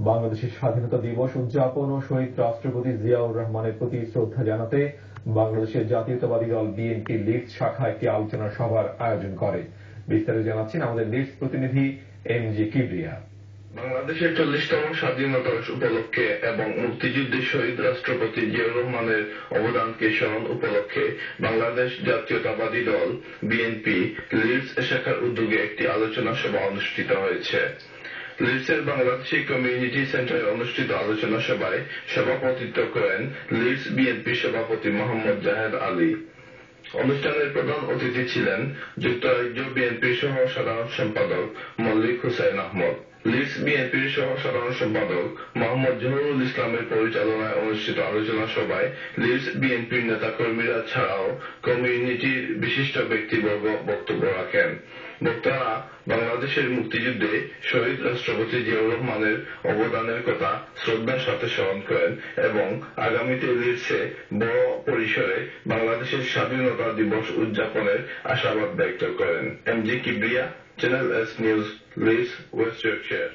বাংলাদেশের স্বাধীনতা দিবস উদযাপন ও শহীদ রাষ্ট্রপতি জিয়াউর রহমানের প্রতি শ্রদ্ধা জানাতে বাংলাদেশের জাতীয়তাবাদী দল বিএনপি লিডস শাখা একটি আলোচনা সভার আয়োজন করে। বিস্তারিত জানাচ্ছেন আমাদের লিডস প্রতিনিধি এমজি কিবরিয়া। বাংলাদেশের 40তম স্বাধীনতা উপলক্ষে এবং মুক্তিযুদ্ধে শহীদ রাষ্ট্রপতি জিয়াউর রহমানের অবদানকে স্মরণ উপলক্ষে বাংলাদেশ জাতীয়তাবাদী দল বিএনপি লিডস শাখার উদ্যোগে একটি আলোচনা সভা অনুষ্ঠিত হয়েছে। লিডসের বাংলাদেশি কমিউনিটি সেন্টারে অনুষ্ঠিত আলোচনা সভায় সভাপতিত্ব করেন লিডস বিএনপি সভাপতি মোহাম্মদ জাহেদ আলী। অনুষ্ঠানের প্রধান অতিথি ছিলেন যুক্তরাজ্য বিএনপির সহ সাধারণ সম্পাদক মল্লিক হুসাইন আহমদ। লিডস বিএনপির সহ সাধারণ সম্পাদক মোহাম্মদ জহুরুল ইসলামের পরিচালনায় অনুষ্ঠিত আলোচনা সভায় লিডস বিএনপির নেতাকর্মীরা ছাড়াও কমিউনিটির বিশিষ্ট ব্যক্তিবর্গ বক্তব্য রাখেন। বক্তারা বাংলাদেশের মুক্তিযুদ্ধে শহীদ রাষ্ট্রপতি জিয়াউর রহমানের অবদানের কথা শ্রদ্ধার সাথে স্মরণ করেন এবং আগামীতে লিডসে বড় পরিসরে বাংলাদেশের স্বাধীনতা দিবস উদযাপনের আশাবাদ ব্যক্ত করেন। MG Kibria, channel S news, Leeds, West Yorkshire.